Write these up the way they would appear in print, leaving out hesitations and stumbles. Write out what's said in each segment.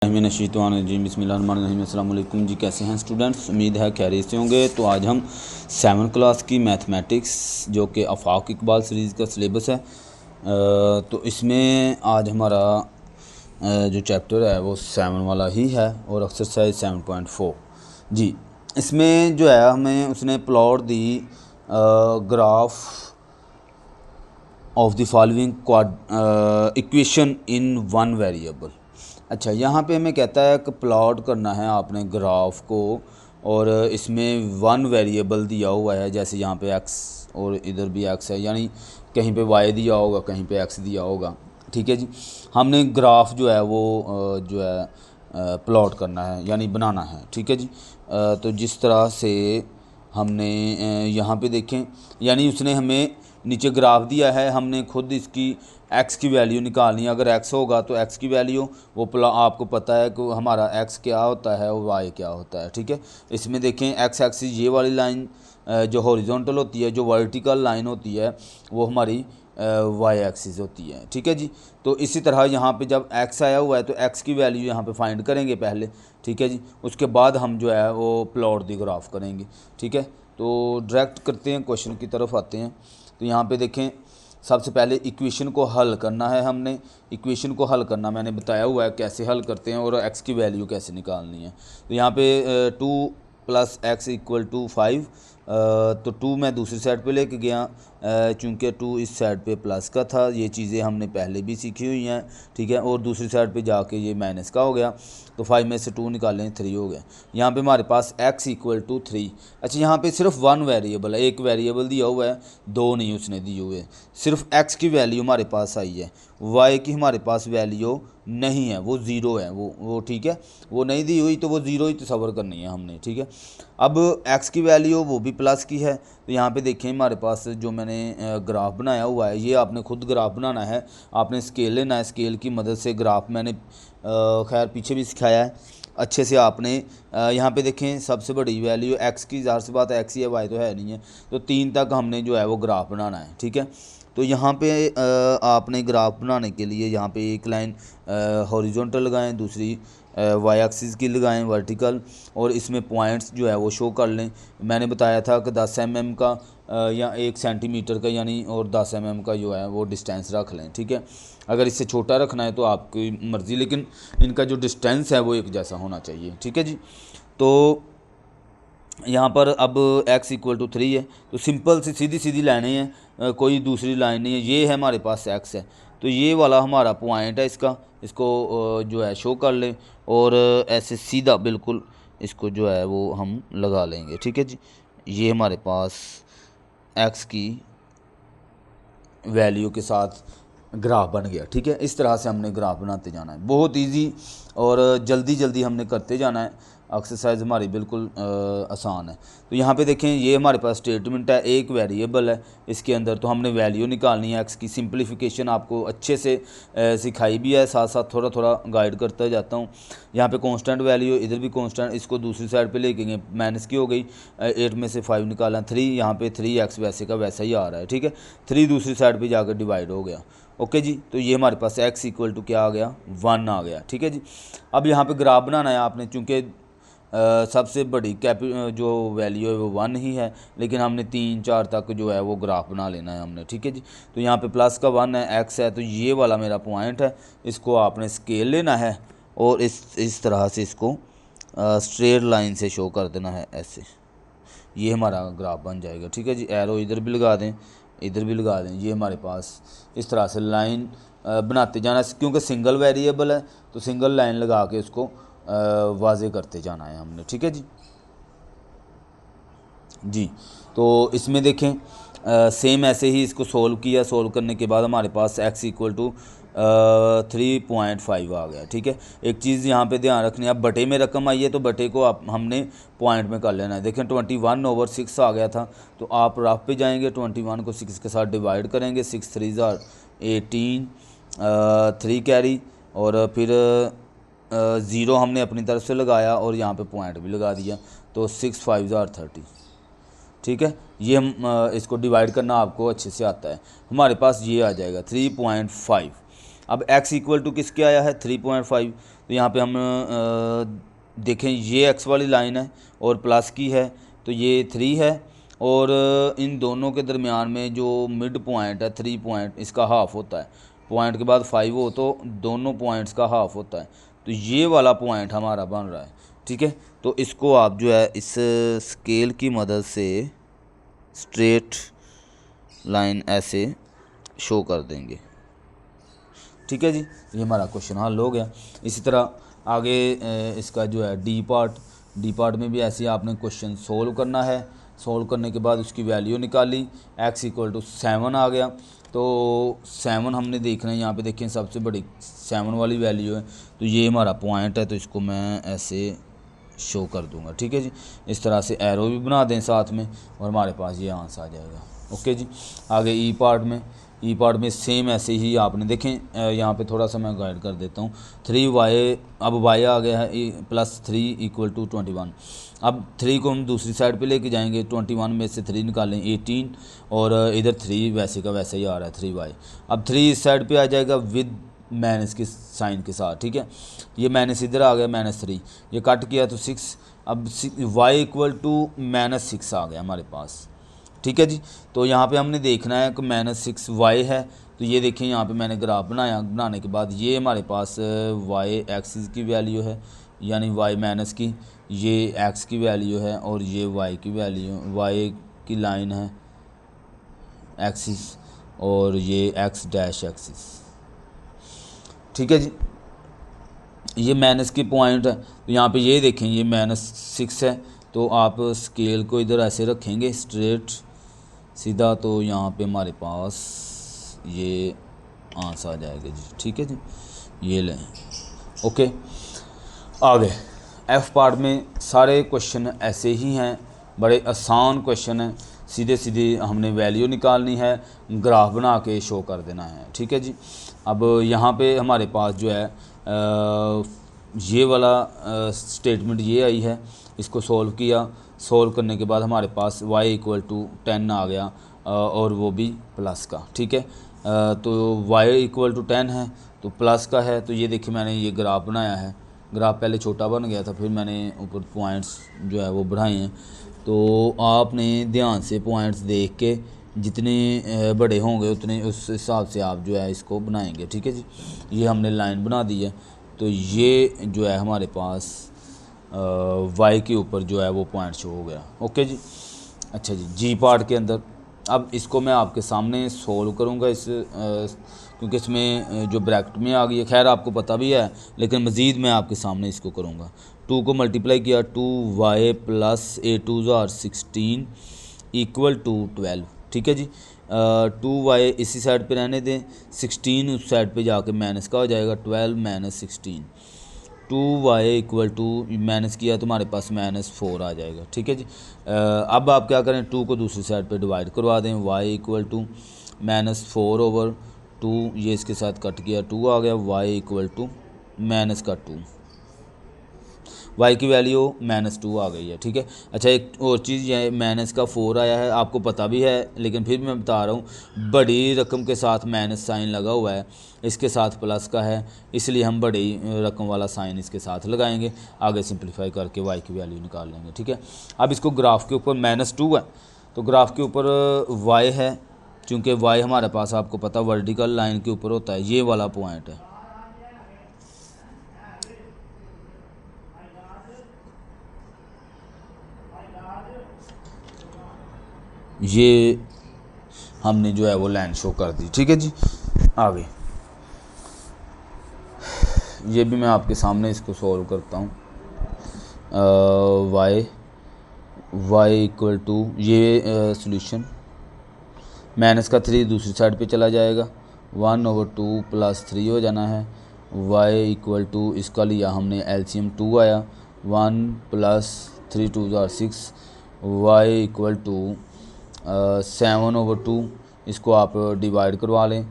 बिस्मिल्लाहिर्रहमानिर्रहीम। अस्सलाम वालेकुम जी, कैसे हैं स्टूडेंट्स? उम्मीद है खैरियत से होंगे। तो आज हम 7th क्लास की मैथमेटिक्स जो कि आफाक इकबाल सीरीज़ का सिलेबस है, तो इसमें आज हमारा जो चैप्टर है वो 7 वाला ही है और एक्सरसाइज 7.4 जी। इसमें जो है हमें उसने plot the graph of the following equation in one variable. अच्छा, यहाँ पे हमें कहता है कि प्लॉट करना है आपने ग्राफ को, और इसमें वन वेरिएबल दिया हुआ है, जैसे यहाँ पे एक्स और इधर भी एक्स है, यानी कहीं पे वाई दिया होगा, कहीं पे एक्स दिया होगा। ठीक है जी, हमने ग्राफ जो है वो जो है प्लॉट करना है, यानी बनाना है। ठीक है जी, तो जिस तरह से हमने यहाँ पे देखें, यानी उसने हमें नीचे ग्राफ दिया है, हमने खुद इसकी एक्स की वैल्यू निकालनी है। अगर एक्स होगा तो एक्स की वैल्यू वो आपको पता है कि हमारा एक्स क्या होता है और वाई क्या होता है। ठीक है, इसमें देखें एक्स एक्सिस ये वाली लाइन जो हॉरिजॉन्टल होती है, जो वर्टिकल लाइन होती है वो हमारी वाई एक्सिस होती है। ठीक है जी, तो इसी तरह यहाँ पे जब एक्स आया हुआ है तो एक्स की वैल्यू यहाँ पे फाइंड करेंगे पहले। ठीक है जी, उसके बाद हम जो है वो प्लॉट दी ग्राफ करेंगे। ठीक है, तो डायरेक्ट करते हैं, क्वेश्चन की तरफ आते हैं। तो यहाँ पे देखें, सबसे पहले इक्वेशन को हल करना है। हमने इक्वेशन को हल करना मैंने बताया हुआ है कैसे हल करते हैं और एक्स की वैल्यू कैसे निकालनी है। तो यहाँ पे 2 + x = 5, तो 2 मैं दूसरी साइड पे लेके गया, चूँकि 2 इस साइड पे प्लस का था। ये चीज़ें हमने पहले भी सीखी हुई हैं। ठीक है, और दूसरी साइड पे जाके ये माइनस का हो गया, तो 5 में से 2 निकालें 3 हो गया। यहाँ पे हमारे पास x = 3। अच्छा, यहाँ पे सिर्फ वन वेरिएबल है, एक वेरिएबल दिया हुआ है, दो नहीं उसने दिए हुए। सिर्फ x की वैल्यू हमारे पास आई है, y की हमारे पास वैल्यू नहीं है, वो ज़ीरो है। वो ठीक है, वो नहीं दी हुई तो वो ज़ीरो ही तस्वर करनी है हमने। ठीक है, अब x की वैल्यू वो भी प्लस की है। तो यहाँ पे देखें हमारे पास जो मैंने ग्राफ बनाया हुआ है, ये आपने खुद ग्राफ बनाना है, आपने स्केल लेना है। स्केल की मदद से ग्राफ मैंने खैर पीछे भी सिखाया है अच्छे से। आपने यहाँ पे देखें सबसे बड़ी वैल्यू x की, ज़ाहिर सी बात है x ही है, y तो है नहीं है, तो 3 तक हमने जो है वो ग्राफ बनाना है। ठीक है, तो यहाँ पे आपने ग्राफ बनाने के लिए यहाँ पे एक लाइन हॉरिजॉन्टल लगाएं, दूसरी वाई एक्सिस की लगाएं वर्टिकल, और इसमें पॉइंट्स जो है वो शो कर लें। मैंने बताया था कि 10 mm का या 1 सेंटीमीटर का, यानी और 10 mm का जो है वो डिस्टेंस रख लें। ठीक है, अगर इससे छोटा रखना है तो आपकी मर्ज़ी, लेकिन इनका जो डिस्टेंस है वो एक जैसा होना चाहिए। ठीक है जी, तो यहाँ पर अब x = 3 है, तो सिंपल सी सीधी सीधी लाइनें हैं, कोई दूसरी लाइन नहीं है। ये है हमारे पास x है, तो ये वाला हमारा पॉइंट है, इसको जो है शो कर लें, और ऐसे सीधा बिल्कुल इसको जो है वो हम लगा लेंगे। ठीक है जी, ये हमारे पास x की वैल्यू के साथ ग्राफ बन गया। ठीक है, इस तरह से हमने ग्राफ बनाते जाना है, बहुत इजी और जल्दी जल्दी हमने करते जाना है। एक्सरसाइज हमारी बिल्कुल आसान है। तो यहाँ पे देखें, ये हमारे पास स्टेटमेंट है, एक वेरिएबल है इसके अंदर, तो हमने वैल्यू निकालनी है। एक्स की सिंप्लीफिकेशन आपको अच्छे से सिखाई भी है, साथ साथ थोड़ा थोड़ा गाइड करता जाता हूँ। यहाँ पे कांस्टेंट वैल्यू, इधर भी कांस्टेंट, इसको दूसरी साइड पे लेके गए, माइनस की हो गई, 8 में से 5 निकाला 3, यहाँ पे 3x वैसे का वैसा ही आ रहा है। ठीक है, 3 दूसरी साइड पे जाकर डिवाइड हो गया। ओके जी, तो ये हमारे पास x = क्या आ गया, 1 आ गया। ठीक है जी, अब यहाँ पे ग्राफ बनाना है आपने, चूँकि सबसे बड़ी जो वैल्यू है वो 1 ही है, लेकिन हमने 3 4 तक जो है वो ग्राफ बना लेना है हमने। ठीक है जी, तो यहाँ पे प्लस का 1 है, x है, तो ये वाला मेरा पॉइंट है, इसको आपने स्केल लेना है और इस तरह से इसको स्ट्रेट लाइन से शो कर देना है ऐसे, ये हमारा ग्राफ बन जाएगा। ठीक है जी, एरो इधर भी लगा दें, इधर भी लगा दें, ये हमारे पास इस तरह से लाइन बनाते जाना, क्योंकि सिंगल वेरिएबल है तो सिंगल लाइन लगा के उसको वाजे करते जाना है हमने। ठीक है जी जी, तो इसमें देखें सेम ऐसे ही इसको सोल्व किया, सोल्व करने के बाद हमारे पास x = 3.5 आ गया। ठीक है, एक चीज़ यहाँ पे ध्यान रखनी है, अब बटे में रकम आई है तो बटे को आप हमने पॉइंट में कर लेना है। देखें 21/6 आ गया था, तो आप रफ पे जाएंगे, 21 को 6 के साथ डिवाइड करेंगे, 6 3 18, 3 कैरी, और फिर 0 हमने अपनी तरफ से लगाया और यहाँ पे पॉइंट भी लगा दिया, तो 6 5 30। ठीक है, ये हम इसको डिवाइड करना आपको अच्छे से आता है। हमारे पास ये आ जाएगा 3.5। अब x = किसके आया है, 3.5, तो यहाँ पे हम देखें ये एक्स वाली लाइन है और प्लस की है, तो ये 3 है, और इन दोनों के दरमियान में जो मिड पॉइंट है 3 पॉइंट, इसका हाफ होता है। पॉइंट के बाद 5 हो तो दोनों पॉइंट्स का हाफ होता है, तो ये वाला पॉइंट हमारा बन रहा है, ठीक है। तो इसको आप जो है इस स्केल की मदद से स्ट्रेट लाइन ऐसे शो कर देंगे, ठीक है जी। ये हमारा क्वेश्चन हल हो गया। इसी तरह आगे इसका जो है डी पार्ट में भी ऐसे आपने क्वेश्चन सोल्व करना है। सोल्व करने के बाद उसकी वैल्यू निकाली, x = 7 आ गया, तो 7 हमने देखना है। यहाँ पे देखें सबसे बड़ी 7 वाली वैल्यू है, तो ये हमारा पॉइंट है, तो इसको मैं ऐसे शो कर दूंगा, ठीक है जी। इस तरह से एरो भी बना दें साथ में और हमारे पास ये आंसर आ जाएगा। ओके जी। आगे ई पार्ट में सेम ऐसे ही आपने देखें, यहाँ पे थोड़ा सा मैं गाइड कर देता हूँ। 3y, अब y आ गया है +3 = 21। अब 3 को हम दूसरी साइड पे लेके जाएंगे, 21 में से 3 निकालें 18, और इधर 3 वैसे का वैसे ही आ रहा है 3y। अब 3 इस साइड पे आ जाएगा विद माइनस के साइन के साथ, ठीक है। ये माइनस इधर आ गया -3, ये कट किया तो 6। अब y = -6 आ गया हमारे पास, ठीक है जी। तो यहाँ पे हमने देखना है कि -6y है, तो ये देखें यहाँ पे मैंने ग्राफ बनाया। बनाने के बाद ये हमारे पास y एक्सिस की वैल्यू है, यानी y माइनस की, ये x की वैल्यू है, और ये y की वैल्यू, y की लाइन है एक्सिस, और ये x डैश एक्सिस, ठीक है जी। ये माइनस की पॉइंट है, तो यहाँ पे ये देखें ये -6 है, तो आप स्केल को इधर ऐसे रखेंगे स्ट्रेट सीधा, तो यहाँ पे हमारे पास ये आंसर आ जाएगा जी, ठीक है जी। ये लें, ओके। आगे एफ पार्ट में सारे क्वेश्चन ऐसे ही हैं, बड़े आसान क्वेश्चन हैं। सीधे सीधे हमने वैल्यू निकालनी है, ग्राफ बना के शो कर देना है, ठीक है जी। अब यहाँ पे हमारे पास जो है ये वाला स्टेटमेंट ये आई है, इसको सोल्व किया। सोल्व करने के बाद हमारे पास y = 10 आ गया, और वो भी प्लस का, ठीक है। तो y = 10 है, तो प्लस का है। तो ये देखिए मैंने ये ग्राफ बनाया है, ग्राफ पहले छोटा बन गया था, फिर मैंने ऊपर पॉइंट्स जो है वो बढ़ाए हैं। तो आपने ध्यान से पॉइंट्स देख के जितने बड़े होंगे उतने उस हिसाब से आप जो है इसको बनाएंगे, ठीक है जी। ये हमने लाइन बना दी है, तो ये जो है हमारे पास y के ऊपर जो है वो पॉइंट शो हो गया, ओके जी। अच्छा जी, जी पार्ट के अंदर अब इसको मैं आपके सामने सोल्व करूँगा, क्योंकि इसमें जो ब्रैकेट में आ गई है, खैर आपको पता भी है, लेकिन मज़ीद मैं आपके सामने इसको करूँगा। 2 को मल्टीप्लाई किया, 2y + a 2 = 16 = 12, ठीक है जी। 2y इसी साइड पे रहने दें, 16 उस साइड पे जाके माइनस का हो जाएगा, 12 - 16। 2y = माइनस किया तो हमारे पास -4 आ जाएगा, ठीक है जी। अब आप क्या करें, 2 को दूसरी साइड पे डिवाइड करवा दें, y = -4/2, ये इसके साथ कट किया, 2 आ गया, y = -2, y की वैल्यू -2 आ गई है, ठीक है। अच्छा, एक और चीज़, ये -4 आया है, आपको पता भी है, लेकिन फिर भी मैं बता रहा हूँ, बड़ी रकम के साथ माइनस साइन लगा हुआ है, इसके साथ प्लस का है, इसलिए हम बड़ी रकम वाला साइन इसके साथ लगाएंगे। आगे सिंप्लीफाई करके y की वैल्यू निकाल लेंगे, ठीक है। अब इसको ग्राफ के ऊपर -2 है, तो ग्राफ के ऊपर y है, चूँकि y हमारे पास आपको पता वर्टिकल लाइन के ऊपर होता है, ये वाला पॉइंट है। ये हमने जो है वो लाइन शो कर दी, ठीक है जी। आगे ये भी मैं आपके सामने इसको सॉल्व करता हूँ। y = ये सॉल्यूशन, -3 दूसरी साइड पे चला जाएगा, 1/2 + 3 हो जाना है। y = इसका लिया हमने LCM 2 आया, 1 + 3 = 2 = 6, y = 7/2, इसको आप डिवाइड करवा लें,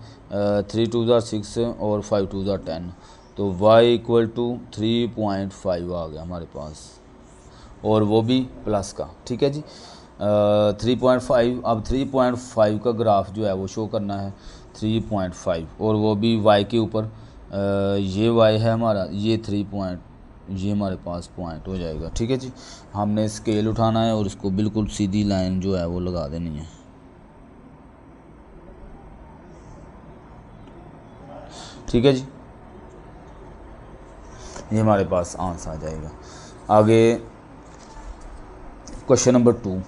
3 = 2 = 6 और 5 = 10, तो y = 3.5 आ गया हमारे पास, और वो भी प्लस का, ठीक है जी। 3.5, अब 3.5 का ग्राफ जो है वो शो करना है, 3.5, और वो भी y के ऊपर ये वाई है हमारा, ये 3 पॉइंट, ये हमारे पास पॉइंट हो जाएगा। ठीक है जी, हमने स्केल उठाना है और इसको बिल्कुल सीधी लाइन जो है वो लगा देनी है। ठीक है जी, ये हमारे पास आंसर आ जाएगा। आगे क्वेश्चन नंबर 2।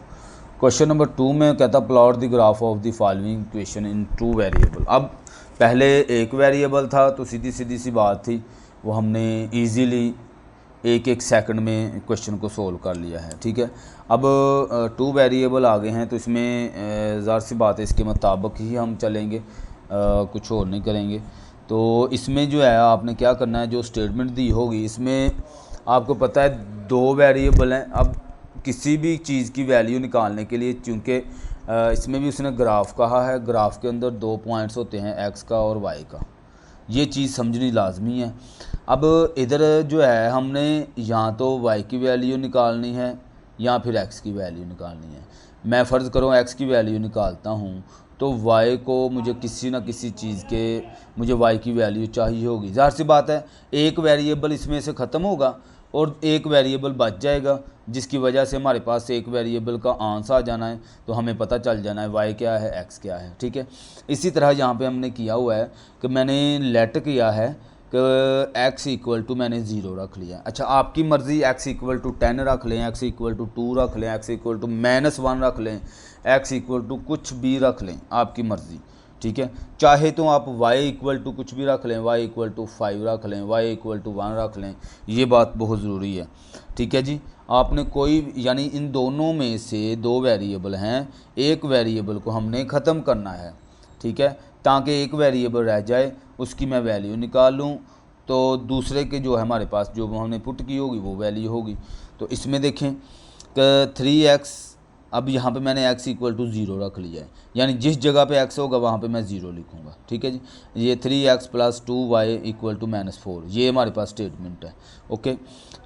क्वेश्चन नंबर 2 में कहता plot the graph of the following equation in 2 variable. अब पहले एक वेरिएबल था तो सीधी सी बात थी, वो हमने इजीली एक सेकंड में क्वेश्चन को सोल्व कर लिया है। ठीक है, अब 2 वेरिएबल आ गए हैं तो इसमें ज़ाहिर सी बात है इसके मुताबिक ही हम चलेंगे, कुछ और नहीं करेंगे। तो इसमें जो है आपने क्या करना है, जो स्टेटमेंट दी होगी इसमें आपको पता है 2 वेरिएबल हैं। अब किसी भी चीज़ की वैल्यू निकालने के लिए, चूँकि इसमें भी उसने ग्राफ कहा है, ग्राफ के अंदर 2 पॉइंट्स होते हैं, एक्स का और वाई का, ये चीज़ समझनी लाजमी है। अब इधर जो है हमने यहाँ तो वाई की वैल्यू निकालनी है या फिर एक्स की वैल्यू निकालनी है। मैं फ़र्ज़ करूँ एक्स की वैल्यू निकालता हूँ तो वाई को मुझे किसी न किसी चीज़ के मुझे वाई की वैल्यू चाहिए होगी। ज़ाहिर सी बात है एक वेरिएबल इसमें से ख़त्म होगा और एक वेरिएबल बच जाएगा, जिसकी वजह से हमारे पास एक वेरिएबल का आंसर आ जाना है, तो हमें पता चल जाना है वाई क्या है, एक्स क्या है। ठीक है, इसी तरह यहाँ पे हमने किया हुआ है कि मैंने लेट किया है कि एक्स इक्वल टू मैंने 0 रख लिया। अच्छा, आपकी मर्ज़ी एक्स इक्वल टू 10 रख लें, एक्स इक्वल टू 2 रख लें, एक्स इक्वल टू -1 रख लें, एक्स इक्वल टू कुछ भी रख लें, आपकी मर्ज़ी। ठीक है, चाहे तो आप y इक्वल टू कुछ भी रख लें, y इक्वल टू 5 रख लें, y इक्वल टू 1 रख लें, ये बात बहुत ज़रूरी है। ठीक है जी, आपने कोई यानी इन दोनों में से 2 वेरिएबल हैं, एक वेरिएबल को हमने ख़त्म करना है। ठीक है, ताकि एक वेरिएबल रह जाए, उसकी मैं वैल्यू निकाल लूँ तो दूसरे के जो है हमारे पास जो हमने पुट की होगी वो वैल्यू होगी। तो इसमें देखें कि 3x, अब यहाँ पे मैंने x इक्वल टू 0 रख लिया है, यानी जिस जगह पे x होगा वहाँ पे मैं 0 लिखूँगा। ठीक है जी, ये 3x plus 2y equal to -4, ये हमारे पास स्टेटमेंट है। ओके,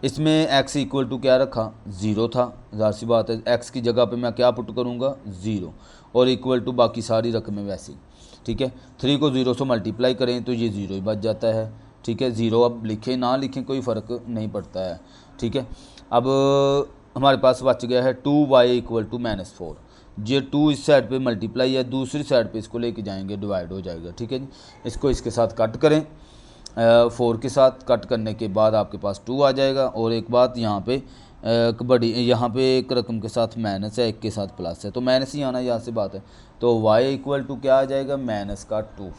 इसमें x इक्वल टू क्या रखा, 0 था, ज़ाहिर सी बात है x की जगह पे मैं क्या पुट करूँगा, 0, और इक्वल टू बाकी सारी रकमें वैसे ही। ठीक है, 3 को 0 से मल्टीप्लाई करें तो ये 0 ही बच जाता है। ठीक है, 0 अब लिखें ना लिखें कोई फ़र्क नहीं पड़ता है। ठीक है, अब हमारे पास बच गया है 2y इक्वल टू -4, ये 2 इस साइड पे मल्टीप्लाई है, दूसरी साइड पे इसको लेके जाएंगे, डिवाइड हो जाएगा। ठीक है जी, इसको इसके साथ कट करें, 4 के साथ कट करने के बाद आपके पास 2 आ जाएगा। और एक बात यहाँ पे बड़ी, यहाँ पे एक रकम के साथ माइनस है, एक के साथ प्लस है, तो माइनस ही आना यहाँ से बात है, तो y इक्वल टू क्या आ जाएगा, -2।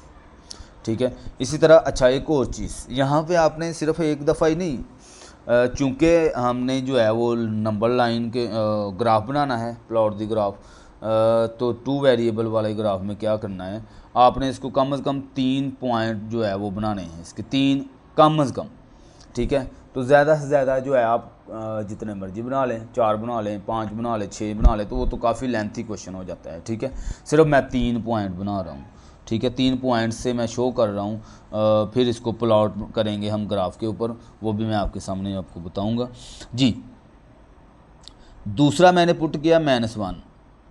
ठीक है, इसी तरह अच्छा एक और चीज़ यहाँ पे आपने सिर्फ एक दफ़ा ही नहीं, चूँकि हमने जो है वो नंबर लाइन के ग्राफ बनाना है, प्लॉट द ग्राफ, तो 2 वेरिएबल वाले ग्राफ में क्या करना है, आपने इसको कम से कम 3 पॉइंट जो है वो बनाने हैं, इसके 3 कम से कम। ठीक है, तो ज़्यादा से ज़्यादा जो है आप जितने मर्जी बना लें, 4 बना लें, 5 बना लें, 6 बना लें, तो वो तो काफ़ी लेंथी क्वेश्चन हो जाता है। ठीक है, सिर्फ मैं 3 पॉइंट बना रहा हूँ। ठीक है, 3 पॉइंट से मैं शो कर रहा हूँ, फिर इसको प्लॉट करेंगे हम ग्राफ के ऊपर, वो भी मैं आपके सामने आपको बताऊँगा जी। दूसरा मैंने पुट किया -1।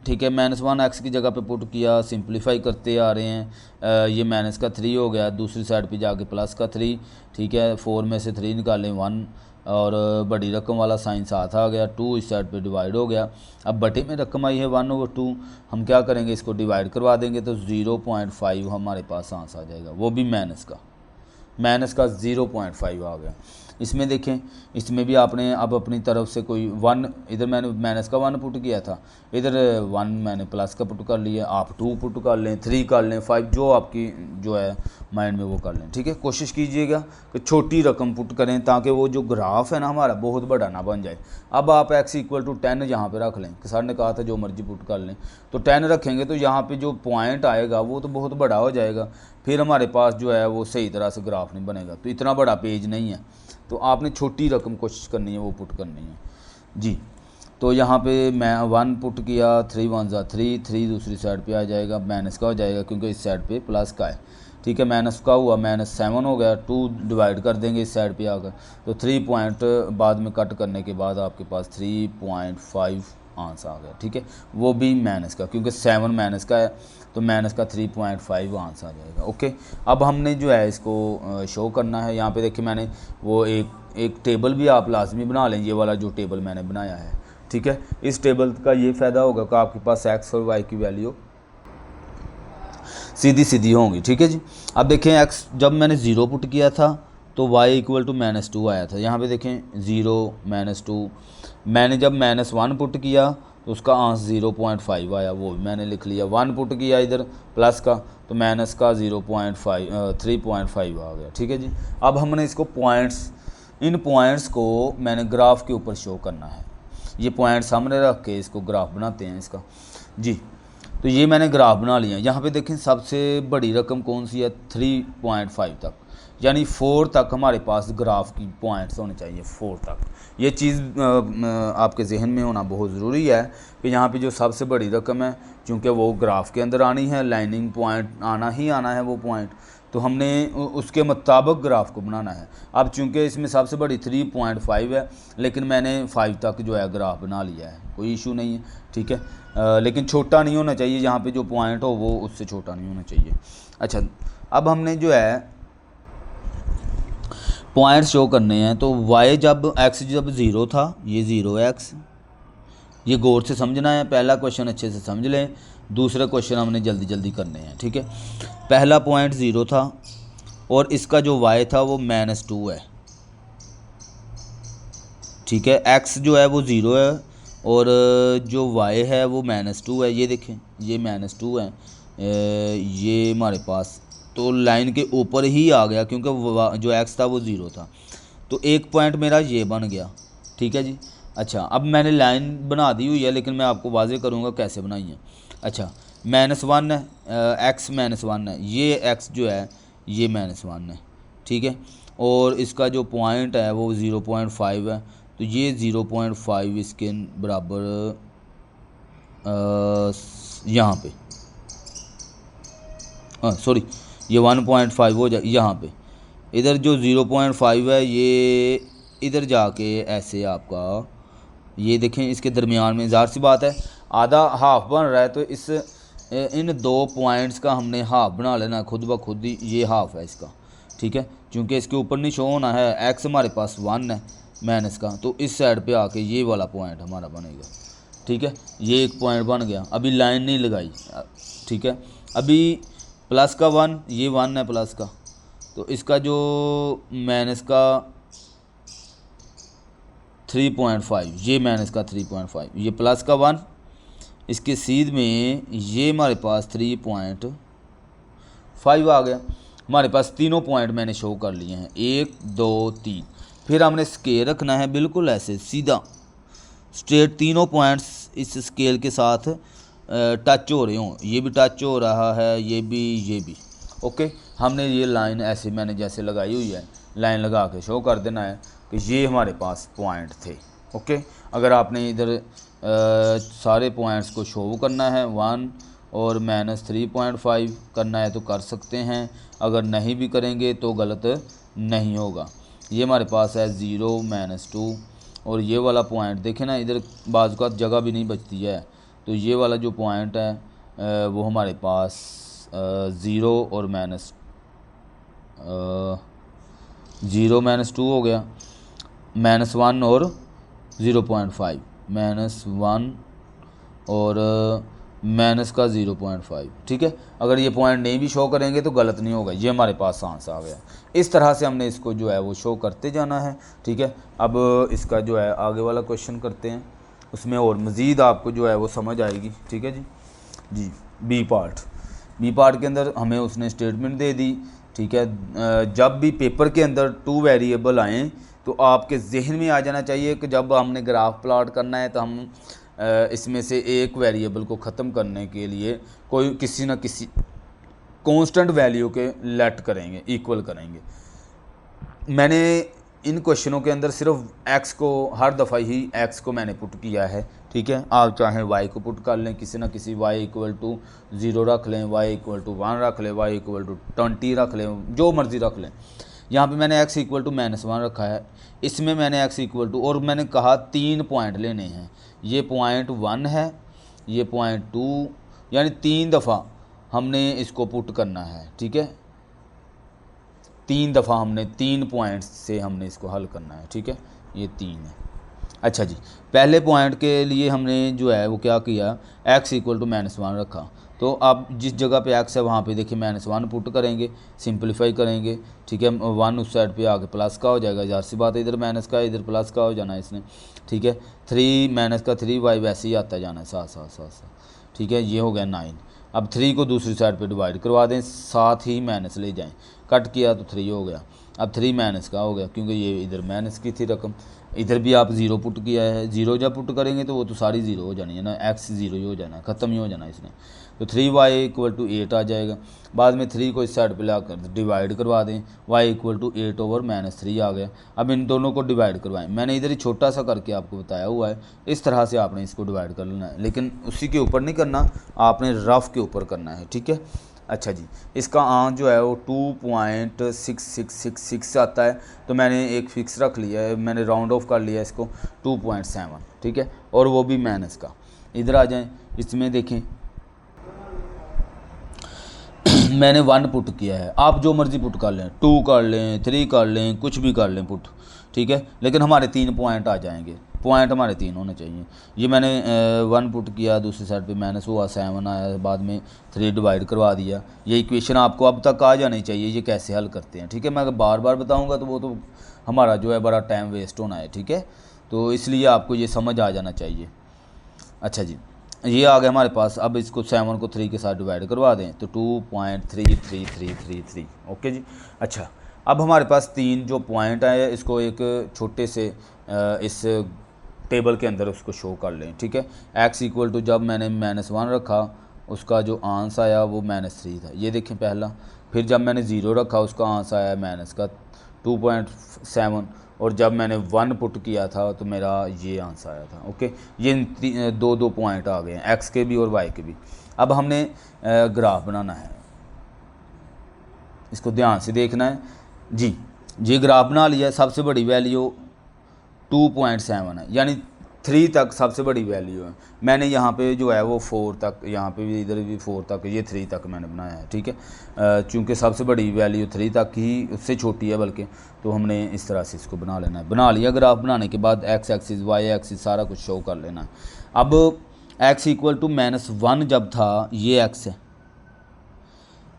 ठीक है, -1 एक्स की जगह पे पुट किया, सिंप्लीफाई करते आ रहे हैं, ये माइनस का 3 हो गया, दूसरी साइड पे जाके प्लस का 3। ठीक है, 4 में से 3 निकालें 1, और बड़ी रकम वाला साइन साथ आ गया, 2 इस साइड पे डिवाइड हो गया। अब बटे में रकम आई है 1/2, हम क्या करेंगे, इसको डिवाइड करवा देंगे तो 0.5 हमारे पास आंसर आ जाएगा, वो भी माइनस का 0.5 आ गया। इसमें देखें, इसमें भी आपने अब अपनी तरफ से कोई 1, इधर मैंने माइनस का 1 पुट किया था, इधर 1 मैंने प्लस का पुट कर लिया, आप 2 पुट कर लें, 3 कर लें, 5, जो आपकी जो है माइंड में वो कर लें। ठीक है, कोशिश कीजिएगा कि छोटी रकम पुट करें ताकि वो जो ग्राफ है ना हमारा बहुत बड़ा ना बन जाए। अब आप x इक्वल टू 10 यहाँ पर रख लें, सर ने कहा था जो मर्जी पुट कर लें, तो 10 रखेंगे तो यहाँ पर जो पॉइंट आएगा वो तो बहुत बड़ा हो जाएगा, फिर हमारे पास जो है वो सही तरह से ग्राफ नहीं बनेगा। तो इतना बड़ा पेज नहीं है, तो आपने छोटी रकम कोशिश करनी है वो पुट करनी है जी। तो यहाँ पे मैं 1 पुट किया, 3 1 ज़ा 3 दूसरी साइड पे आ जाएगा, माइनस का हो जाएगा क्योंकि इस साइड पे प्लस का है। ठीक है, माइनस का हुआ, -7 हो गया, 2 डिवाइड कर देंगे इस साइड पे आकर, तो 3 पॉइंट बाद में कट करने के बाद आपके पास 3.5 आंसर आ गया। ठीक है, वो भी माइनस का, क्योंकि 7 माइनस का है तो माइनस का 3.5 आंसर आ जाएगा। ओके, अब हमने जो है इसको शो करना है। यहाँ पे देखिए मैंने वो एक टेबल भी आप लाजमी बना लें, ये वाला जो टेबल मैंने बनाया है। ठीक है, इस टेबल का ये फ़ायदा होगा कि आपके पास एक्स और वाई की वैल्यू सीधी सीधी होंगी। ठीक है जी, अब देखें एक्स जब मैंने 0 पुट किया था तो y इक्वल टू -2 आया था। यहाँ पे देखें 0 -2, मैंने जब -1 पुट किया तो उसका आंसर 0.5 आया, वो भी मैंने लिख लिया। 1 पुट किया इधर प्लस का तो माइनस का 3.5 आ गया। ठीक है जी, अब हमने इसको पॉइंट्स, इन पॉइंट्स को मैंने ग्राफ के ऊपर शो करना है। ये पॉइंट सामने रख के इसको ग्राफ बनाते हैं इसका जी। तो ये मैंने ग्राफ बना लिया। यहाँ पे देखें सबसे बड़ी रकम कौन सी है, 3.5 तक, यानी 4 तक हमारे पास ग्राफ की पॉइंट्स होने चाहिए, 4 तक। ये चीज़ आपके जहन में होना बहुत ज़रूरी है कि यहाँ पे जो सबसे बड़ी रकम है, चूँकि वो ग्राफ के अंदर आनी है, लाइनिंग पॉइंट आना ही आना है वो पॉइंट, तो हमने उसके मुताबिक ग्राफ को बनाना है। अब चूँकि इसमें सबसे बड़ी 3.5 है, लेकिन मैंने 5 तक जो है ग्राफ बना लिया है, कोई इशू नहीं है। ठीक है, लेकिन छोटा नहीं होना चाहिए, यहाँ पे जो पॉइंट हो वो उससे छोटा नहीं होना चाहिए। अच्छा, अब हमने जो है पॉइंट शो करने हैं। तो y जब x जब 0 था, ये 0 है x, ये गौर से समझना है। पहला क्वेश्चन अच्छे से समझ लें, दूसरा क्वेश्चन हमने जल्दी जल्दी करने हैं। ठीक है, पहला पॉइंट 0 था और इसका जो y था वो -2 है। ठीक है, x जो है वो 0 है और जो y है वो -2 है। ये देखें, ये -2 है, ये हमारे पास तो लाइन के ऊपर ही आ गया, क्योंकि जो x था वो 0 था। तो एक पॉइंट मेरा ये बन गया। ठीक है जी, अच्छा अब मैंने लाइन बना दी हुई है, लेकिन मैं आपको वाज़ेह करूँगा कैसे बनाई है। अच्छा, -1 है, x -1 है, ये x जो है ये -1 है। ठीक है, और इसका जो पॉइंट है वो 0.5 है, तो ये 0.5 इसके बराबर यहाँ पे, सॉरी ये 1.5 हो जाए यहाँ पे। इधर जो 0.5 है ये इधर जाके ऐसे आपका, ये देखें इसके दरमियान में, ज़ाहिर सी बात है आधा हाफ बन रहा है, तो इस इन 2 पॉइंट्स का हमने हाफ बना लेना खुद ब खुद ही, ये हाफ है इसका। ठीक है, क्योंकि इसके ऊपर नहीं शो होना है, x हमारे पास 1 है माइनस का, तो इस साइड पे आके ये वाला पॉइंट हमारा बनेगा। ठीक है, ये एक पॉइंट बन गया, अभी लाइन नहीं लगाई। ठीक है, अभी प्लस का 1, ये 1 है प्लस का, तो इसका जो माइनस का 3.5, ये माइनस का 3.5, ये प्लस का 1, इसके सीध में ये हमारे पास 3.5 आ गया। हमारे पास तीनों पॉइंट मैंने शो कर लिए हैं, 1 2 3। फिर हमने स्केल रखना है बिल्कुल ऐसे सीधा स्ट्रेट, तीनों पॉइंट्स इस स्केल के साथ टच हो रहे हों, ये भी टच हो रहा है, ये भी। ओके, हमने ये लाइन ऐसे मैंने जैसे लगाई हुई है, लाइन लगा के शो कर देना है कि ये हमारे पास पॉइंट थे। ओके, अगर आपने इधर सारे पॉइंट्स को शो करना है 1 और -3.5 करना है तो कर सकते हैं, अगर नहीं भी करेंगे तो गलत नहीं होगा। ये हमारे पास है 0 -2 और ये वाला पॉइंट देखें ना, इधर बाज़ का जगह भी नहीं बचती है, तो ये वाला जो पॉइंट है वो हमारे पास 0 और -0 -2 हो गया, -1 और 0.5, -1 और माइनस का 0.5। ठीक है, अगर ये पॉइंट नहीं भी शो करेंगे तो गलत नहीं होगा, ये हमारे पास आंसर आ गया। इस तरह से हमने इसको जो है वो शो करते जाना है। ठीक है, अब इसका जो है आगे वाला क्वेश्चन करते हैं, उसमें और मज़ीद आपको जो है वो समझ आएगी। ठीक है जी, बी पार्ट के अंदर हमें उसने स्टेटमेंट दे दी। ठीक है, जब भी पेपर के अंदर 2 वेरिएबल आएँ तो आपके जहन में आ जाना चाहिए कि जब हमने ग्राफ प्लॉट करना है तो हम इसमें से एक वेरिएबल को ख़त्म करने के लिए कोई किसी न किसी कांस्टेंट वैल्यू के लेट करेंगे, इक्वल करेंगे। मैंने इन क्वेश्चनों के अंदर सिर्फ x को, हर दफ़ा ही x को मैंने पुट किया है। ठीक है, आप चाहें y को पुट कर लें, किसी न किसी y = 0 रख लें, y = 1 रख लें, y = 20 रख लें, जो मर्ज़ी रख लें, यहाँ पे मैंने x इक्वल टू -1 रखा है, इसमें मैंने x इक्वल टू, और मैंने कहा 3 पॉइंट लेने हैं, ये पॉइंट 1 है, ये पॉइंट 2, यानी 3 दफ़ा हमने इसको पुट करना है, ठीक है। 3 दफ़ा हमने 3 पॉइंट्स से हमने इसको हल करना है, ठीक है। ये 3 है। अच्छा जी, पहले पॉइंट के लिए हमने जो है वो क्या किया, x इक्वल टू -1 रखा। तो आप जिस जगह पे x है वहाँ पे देखिए -1 पुट करेंगे, सिंपलीफाई करेंगे, ठीक है। 1 उस साइड पे आके प्लस का हो जाएगा, ज़ाहिर सी बात है, इधर माइनस का, इधर प्लस का हो जाना है इसने, ठीक है। 3 माइनस का 3y वैसे ही आता जाना है, साथ साथ साथ साथ, ठीक है। ये हो गया 9। अब 3 को दूसरी साइड पे डिवाइड करवा दें, साथ ही माइनस ले जाएं, कट किया तो 3 हो गया। अब 3 माइनस का हो गया, क्योंकि ये इधर माइनस की थी रकम, इधर भी आप 0 पुट किया है। 0 जब पुट करेंगे तो वो तो सारी 0 हो जानी है ना, x 0 ही हो जाना है, ख़त्म ही हो जाना है इसने। तो 3y इक्वल टू 8 आ जाएगा। बाद में 3 को इस साइड पे लाकर डिवाइड करवा दें, y इक्वल टू 8 ओवर -3 आ गया। अब इन दोनों को डिवाइड करवाएं, मैंने इधर ही छोटा सा करके आपको बताया हुआ है, इस तरह से आपने इसको डिवाइड कर लेना है, लेकिन उसी के ऊपर नहीं करना, आपने रफ के ऊपर करना है, ठीक है। अच्छा जी, इसका आंसर जो है वो 2.6666 आता है, तो मैंने एक फिक्स रख लिया है, मैंने राउंड ऑफ कर लिया इसको 2.7, ठीक है, और वो भी माइनस का। इधर आ जाएं, इसमें देखें मैंने 1 पुट किया है, आप जो मर्ज़ी पुट कर लें, 2 कर लें, 3 कर लें, कुछ भी कर लें पुट, ठीक है, लेकिन हमारे 3 पॉइंट आ जाएंगे, पॉइंट हमारे 3 होने चाहिए। ये मैंने 1 पुट किया, दूसरी साइड पे माइनस हुआ, 7 आया, बाद में 3 डिवाइड करवा दिया। ये इक्वेशन आपको अब तक आ जानी चाहिए, ये कैसे हल करते हैं, ठीक है। मैं अगर बार बार बताऊँगा तो वो तो हमारा जो है बड़ा टाइम वेस्ट होना है, ठीक है, तो इसलिए आपको ये समझ आ जाना चाहिए। अच्छा जी, ये आ गया हमारे पास। अब इसको 7 को 3 के साथ डिवाइड करवा दें तो 2.333333, ओके जी। अच्छा, अब हमारे पास 3 जो पॉइंट आए, इसको एक छोटे से इस टेबल के अंदर उसको शो कर लें, ठीक है। x इक्वल टू, जब मैंने -1 रखा उसका जो आंसर आया वो -3 था, ये देखें पहला। फिर जब मैंने 0 रखा उसका आंसर आया माइनस का 2.7, और जब मैंने 1 पुट किया था तो मेरा ये आंसर आया था, ओके। ये 2 पॉइंट आ गए हैं, x के भी और y के भी। अब हमने ग्राफ बनाना है, इसको ध्यान से देखना है जी। ये ग्राफ बना लिया, सबसे बड़ी वैल्यू 2.7 है, यानी 3 तक सबसे बड़ी वैल्यू है। मैंने यहाँ पे जो है वो 4 तक, यहाँ पे भी, इधर भी 4 तक, ये 3 तक मैंने बनाया है, ठीक है। चूँकि सबसे बड़ी वैल्यू 3 तक ही, उससे छोटी है बल्कि, तो हमने इस तरह से इसको बना लेना है। बना लिया ग्राफ, बनाने के बाद x एक्सिस y एक्सिस सारा कुछ शो कर लेना है। अब x इक्वल टू -1 जब था, ये x है,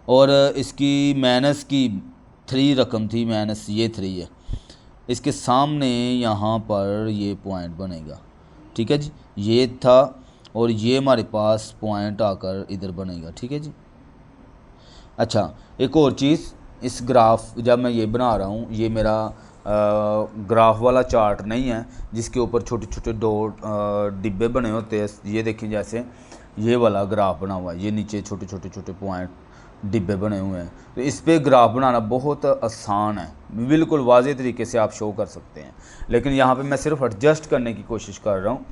और इसकी माइनस की 3 रकम थी, माइनस ये 3 है, इसके सामने यहाँ पर ये पॉइंट बनेगा, ठीक है जी। ये था, और ये हमारे पास पॉइंट आकर इधर बनेगा, ठीक है जी। अच्छा, एक और चीज़, इस ग्राफ जब मैं ये बना रहा हूँ, ये मेरा ग्राफ वाला चार्ट नहीं है जिसके ऊपर छोटे छोटे डॉट डिब्बे बने होते हैं। ये देखिए, जैसे ये वाला ग्राफ बना हुआ है, ये नीचे छोटे छोटे छोटे पॉइंट डिब्बे बने हुए हैं। तो इस पर ग्राफ बनाना बहुत आसान है, बिल्कुल वाज़ेह तरीके से आप शो कर सकते हैं, लेकिन यहाँ पे मैं सिर्फ एडजस्ट करने की कोशिश कर रहा हूँ,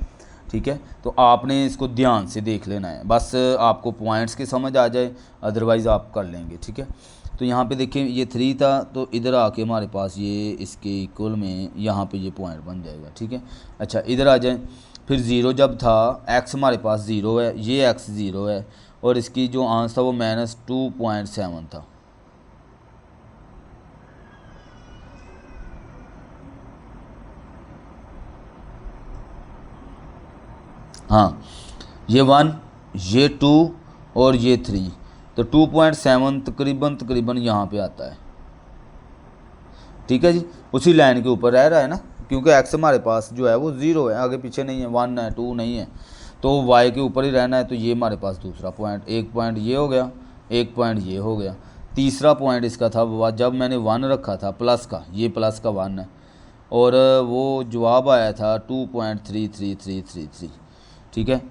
ठीक है। तो आपने इसको ध्यान से देख लेना है, बस आपको पॉइंट्स की समझ आ जाए, अदरवाइज़ आप कर लेंगे, ठीक है। तो यहाँ पे देखिए ये 3 था, तो इधर आके हमारे पास ये इसके इक्वल में यहाँ पे ये पॉइंट बन जाएगा, ठीक है। अच्छा, इधर आ जाएं, फिर 0 जब था, x हमारे पास 0 है, ये x 0 है, और इसकी जो आंसर था वो -2.7 था। हाँ, ये 1, ये 2 और ये 3, तो 2.7 तकरीबन यहाँ पे आता है, ठीक है जी। उसी लाइन के ऊपर रह रहा है ना, क्योंकि x हमारे पास जो है वो 0 है, आगे पीछे नहीं है, 1 है, 2 नहीं है, तो y के ऊपर ही रहना है। तो ये हमारे पास दूसरा पॉइंट, एक पॉइंट ये हो गया, एक पॉइंट ये हो गया। तीसरा पॉइंट इसका था जब मैंने 1 रखा था प्लस का, ये प्लस का 1 है, और वो जवाब आया था 2.3333, ठीक है।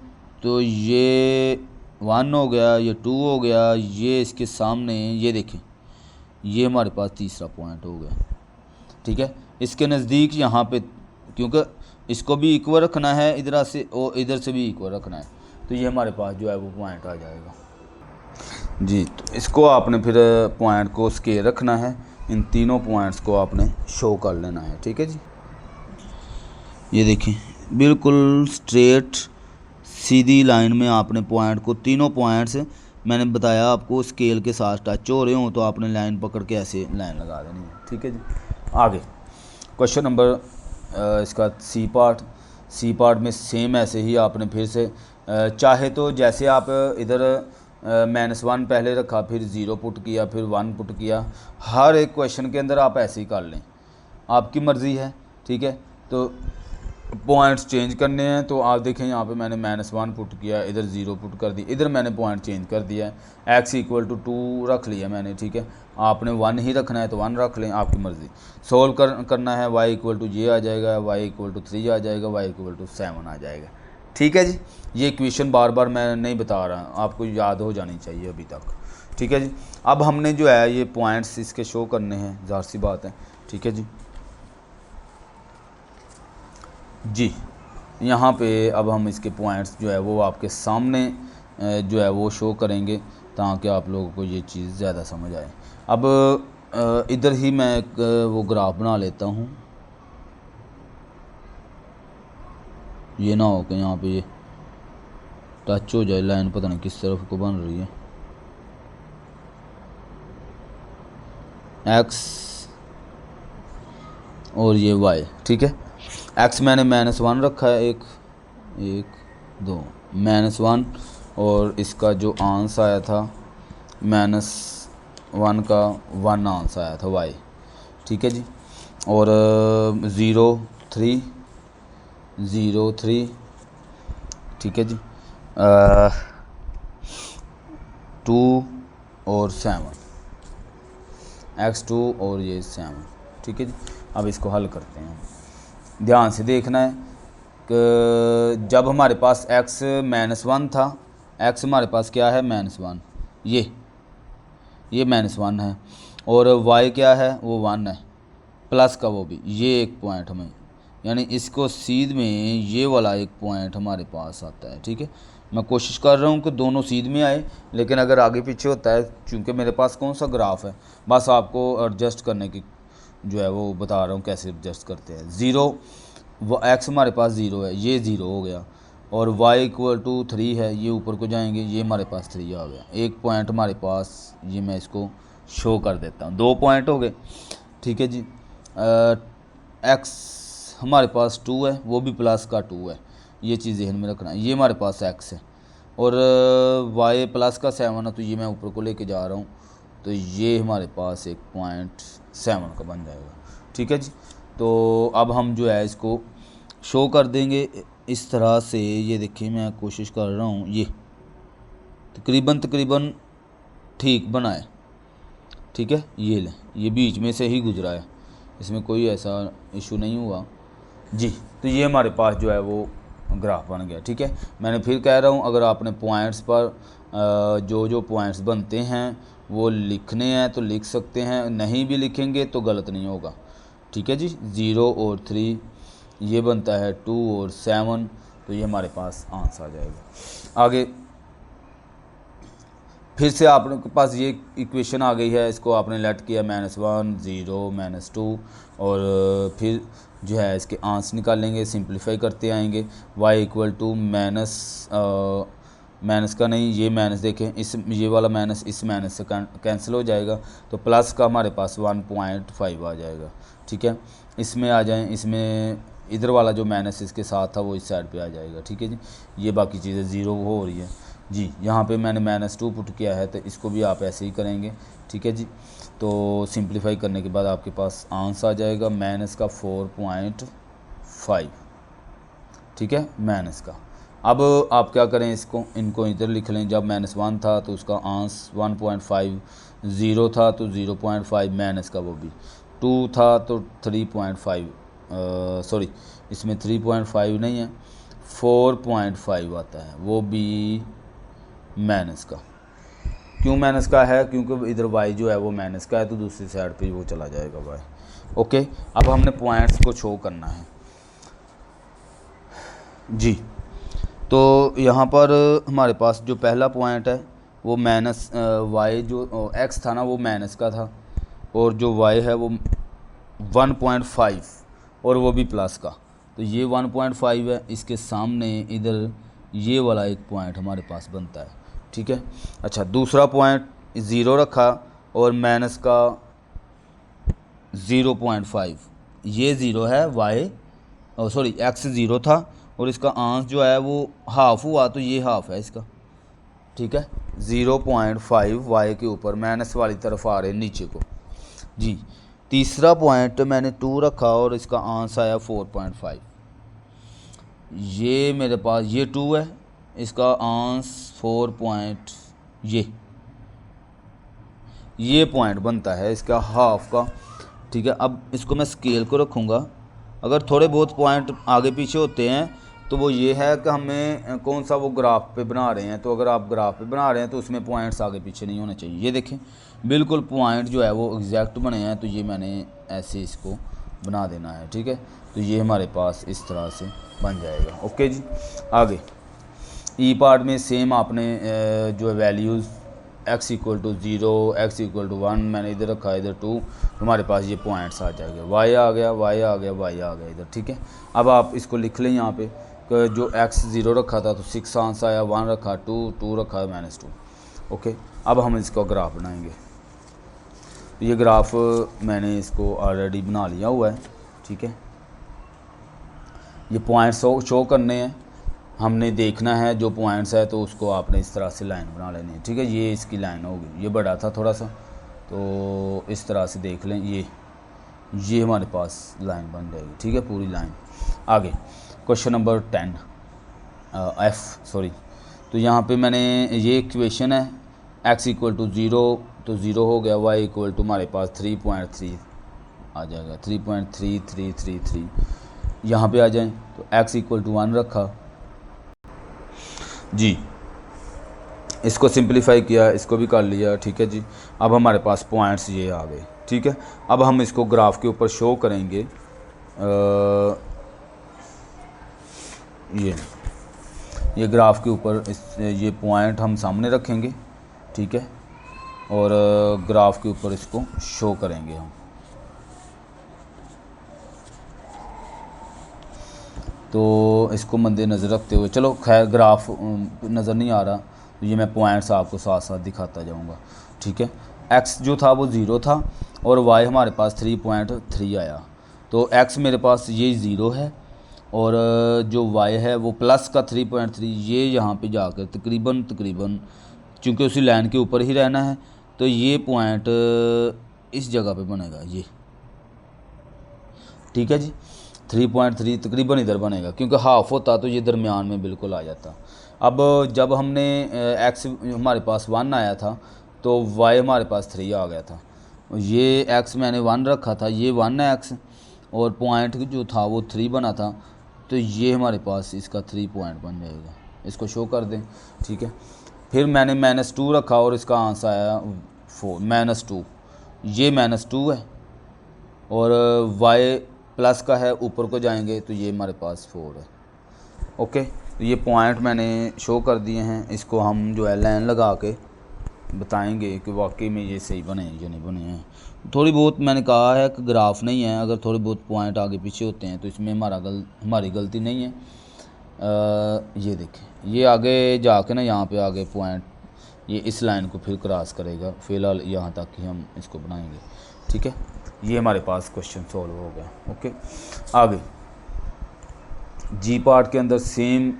तो ये 1 हो गया, ये 2 हो गया, ये इसके सामने ये देखें, ये हमारे पास तीसरा पॉइंट हो गया, ठीक है। इसके नज़दीक यहाँ पे, क्योंकि इसको भी इक्वल रखना है इधर से, और इधर से भी इक्वल रखना है, तो ये हमारे पास जो है वो पॉइंट आ जाएगा जी। तो इसको आपने फिर पॉइंट को स्केल रखना है, इन तीनों पॉइंट्स को आपने शो कर लेना है। ठीक है जी, ये देखें बिल्कुल स्ट्रेट सीधी लाइन में आपने पॉइंट को, तीनों पॉइंट्स मैंने बताया आपको स्केल के साथ टच हो रहे हों तो आपने लाइन पकड़ के ऐसे लाइन लगा देनी है। ठीक है जी, आगे क्वेश्चन नंबर इसका सी पार्ट में सेम ऐसे ही आपने फिर से चाहे तो जैसे आप इधर -1 पहले रखा, फिर 0 पुट किया, फिर 1 पुट किया, हर एक क्वेश्चन के अंदर आप ऐसे ही कर लें, आपकी मर्ज़ी है। ठीक है, तो पॉइंट्स चेंज करने हैं तो आप देखें यहाँ पे मैंने -1 पुट किया, इधर 0 पुट कर दी, इधर मैंने पॉइंट चेंज कर दिया है, x = 2 रख लिया मैंने। ठीक है, आपने 1 ही रखना है तो 1 रख लें, आपकी मर्ज़ी। सोल्व करना है, y = ये आ जाएगा, y = 3 आ जाएगा, y = 7 आ जाएगा। ठीक है जी, ये इक्वेशन बार बार मैं नहीं बता रहा, आपको याद हो जानी चाहिए अभी तक। ठीक है जी, अब हमने जो है ये पॉइंट्स इसके शो करने हैं, ज़ाहिर सी बात है। ठीक है जी, जी यहाँ पे अब हम इसके पॉइंट्स जो है वो आपके सामने जो है वो शो करेंगे ताकि आप लोगों को ये चीज़ ज़्यादा समझ आए। अब इधर ही मैं एक वो ग्राफ बना लेता हूँ, ये ना हो कि यहाँ पे ये टच हो जाए लाइन, पता नहीं किस तरफ को बन रही है, x और ये y। ठीक है, x मैंने -1 रखा है, 1 2 -1, और इसका जो आंसर आया था -1 का 1 आंसर आया था y। ठीक है जी, और 0 3 0 3। ठीक है जी, 2 और 7, x2 और ये 7। ठीक है जी, अब इसको हल करते हैं। ध्यान से देखना है कि जब हमारे पास x -1 था, x हमारे पास क्या है -1, ये -1 है, और y क्या है वो 1 है, प्लस का वो भी, ये एक पॉइंट हमें, यानी इसको सीध में ये वाला एक पॉइंट हमारे पास आता है। ठीक है, मैं कोशिश कर रहा हूँ कि दोनों सीध में आए, लेकिन अगर आगे पीछे होता है, चूँकि मेरे पास कौन सा ग्राफ है, बस आपको एडजस्ट करने की जो है वो बता रहा हूँ कैसे एडजस्ट करते हैं। 0 x हमारे पास 0 है, ये 0 हो गया, और y = 3 है, ये ऊपर को जाएंगे, ये हमारे पास 3 आ गया, एक पॉइंट हमारे पास, ये मैं इसको शो कर देता हूँ, 2 पॉइंट हो गए। ठीक है जी, x हमारे पास 2 है, वो भी प्लस का 2 है, ये चीज़ ध्यान में रखना है, ये हमारे पास x है, और y प्लस का 7 है, तो ये मैं ऊपर को लेके जा रहा हूँ, तो ये हमारे पास एक पॉइंट 7 का बन जाएगा। ठीक है जी, तो अब हम जो है इसको शो कर देंगे इस तरह से। ये देखिए मैं कोशिश कर रहा हूँ, ये तकरीबन ठीक बनाए। ठीक है, ये ले, ये बीच में से ही गुजरा है, इसमें कोई ऐसा इशू नहीं हुआ जी। तो ये हमारे पास जो है वो ग्राफ बन गया। ठीक है, मैंने फिर कह रहा हूँ, अगर आपने पॉइंट्स पर जो पॉइंट्स बनते हैं वो लिखने हैं तो लिख सकते हैं, नहीं भी लिखेंगे तो गलत नहीं होगा। ठीक है जी, 0 और 3, ये बनता है 2 और 7, तो ये हमारे पास आंसर आ जाएगा। आगे फिर से आपके पास ये इक्वेशन आ गई है, इसको आपने लेट किया -1 0 -2, और फिर जो है इसके आंसर निकालेंगे, सिंप्लीफाई करते आएंगे। y = माइनस का नहीं, ये माइनस देखें, इस ये वाला माइनस इस माइनस से कैंसिल हो जाएगा, तो प्लस का हमारे पास 1.5 आ जाएगा। ठीक है, इसमें आ जाएं, इसमें इधर वाला जो माइनस इसके साथ था वो इस साइड पे आ जाएगा। ठीक है जी, ये बाकी चीज़ें 0 हो रही है जी। यहाँ पे मैंने -2 पुट किया है, तो इसको भी आप ऐसे ही करेंगे। ठीक है जी, तो सिंप्लीफाई करने के बाद आपके पास आंसर आ जाएगा -4.5। ठीक है, माइनस का। अब आप क्या करें, इनको इधर लिख लें, जब -1 था तो उसका आंसर 1.5, 0 था तो 0.5, माइनस का वो भी 2 था तो 3.5, सॉरी इसमें 3.5 नहीं है, 4.5 आता है, वो भी माइनस का। क्यों माइनस का है, क्योंकि इधर y जो है वो माइनस का है, तो दूसरी साइड पे वो चला जाएगा y। ओके, अब हमने पॉइंट्स को शो करना है जी। तो यहाँ पर हमारे पास जो पहला पॉइंट है वो y जो x था ना वो माइनस का था, और जो y है वो 1.5 और वो भी प्लस का, तो ये 1.5 है, इसके सामने इधर ये वाला एक पॉइंट हमारे पास बनता है, ठीक है। अच्छा, दूसरा पॉइंट 0 रखा और माइनस का 0.5, ये 0 है, x 0 था और इसका आंस जो है वो हाफ हुआ, तो ये हाफ है इसका, ठीक है। 0.5 y के ऊपर माइनस वाली तरफ आ रहे हैं नीचे को जी। तीसरा पॉइंट मैंने 2 रखा और इसका आंस आया 4.5, ये मेरे पास ये 2 है, इसका आंस 4 पॉइंट, ये पॉइंट बनता है इसका हाफ का, ठीक है। अब इसको मैं स्केल को रखूँगा, अगर थोड़े बहुत पॉइंट आगे पीछे होते हैं तो वो ये है कि हमें कौन सा वो ग्राफ पे बना रहे हैं, तो अगर आप ग्राफ पे बना रहे हैं तो उसमें पॉइंट्स आगे पीछे नहीं होने चाहिए। ये देखें बिल्कुल पॉइंट जो है वो एग्जैक्ट बने हैं, तो ये मैंने ऐसे इसको बना देना है, ठीक है। तो ये हमारे पास इस तरह से बन जाएगा। ओके जी, आगे ई पार्ट में सेम आपने जो है वैल्यूज़ x = 0, x = 1 मैंने इधर रखा, इधर 2, हमारे पास ये पॉइंट्स आ जाएंगे, y आ गया, y आ गया, y आ गया इधर, ठीक है। अब आप इसको लिख लें यहाँ पे कि जो x 0 रखा था तो 6 आंस आया, 1 रखा 2 रखा -2। ओके, अब हम इसका ग्राफ बनाएंगे। तो ये ग्राफ मैंने इसको ऑलरेडी बना लिया हुआ है, ठीक है। ये पॉइंट्स शो करने हैं, हमने देखना है जो पॉइंट्स है, तो उसको आपने इस तरह से लाइन बना लेनी है, ठीक है। ये इसकी लाइन होगी, ये बड़ा था थोड़ा सा, तो इस तरह से देख लें, ये हमारे पास लाइन बन जाएगी, ठीक है, पूरी लाइन। आगे क्वेश्चन नंबर 10 तो यहाँ पे मैंने ये इक्वेशन है, x = 0 तो 0 हो गया, y = हमारे पास 3.3 आ जाएगा, 3.3333 यहाँ पे आ जाएं, तो x = 1 रखा जी, इसको सिंपलीफाई किया, इसको भी कर लिया, ठीक है जी। अब हमारे पास पॉइंट्स ये आ गए, ठीक है। अब हम इसको ग्राफ के ऊपर शो करेंगे, ये ग्राफ के ऊपर ये पॉइंट हम सामने रखेंगे, ठीक है, और ग्राफ के ऊपर इसको शो करेंगे हम। तो इसको मद्देनज़र रखते हुए, चलो खैर ग्राफ नज़र नहीं आ रहा, तो ये मैं पॉइंट्स आपको साथ साथ दिखाता जाऊंगा, ठीक है। x जो था वो 0 था और y हमारे पास 3.3 आया, तो x मेरे पास ये 0 है और जो y है वो प्लस का 3.3, ये यहाँ पे जाकर तकरीबन चूँकि उसी लाइन के ऊपर ही रहना है, तो ये पॉइंट इस जगह पे बनेगा, ये ठीक है जी। 3.3 तकरीबन इधर बनेगा, क्योंकि हाफ होता तो ये दरमियान में बिल्कुल आ जाता। अब जब हमने x हमारे पास 1 आया था तो y हमारे पास 3 आ गया था, ये x मैंने 1 रखा था, ये 1 है x, और पॉइंट जो था वो 3 बना था, तो ये हमारे पास इसका 3 पॉइंट बन जाएगा, इसको शो कर दें, ठीक है। फिर मैंने -2 रखा और इसका आंसर आया 4 -2, ये -2 है और y प्लस का है, ऊपर को जाएंगे तो ये हमारे पास 4 है। ओके, तो ये पॉइंट मैंने शो कर दिए हैं, इसको हम जो है लाइन लगा के बताएंगे कि वाकई में ये सही बने या नहीं बने हैं। थोड़ी बहुत मैंने कहा है कि ग्राफ नहीं है, अगर थोड़े बहुत पॉइंट आगे पीछे होते हैं तो इसमें हमारी गलती नहीं है। ये देखें, ये आगे जाके ना यहाँ पे आगे पॉइंट ये इस लाइन को फिर क्रॉस करेगा, फ़िलहाल यहाँ तक ही हम इसको बनाएंगे, ठीक है। ये हमारे पास क्वेश्चन सॉल्व हो गया। ओके, आगे जी पार्ट के अंदर सेम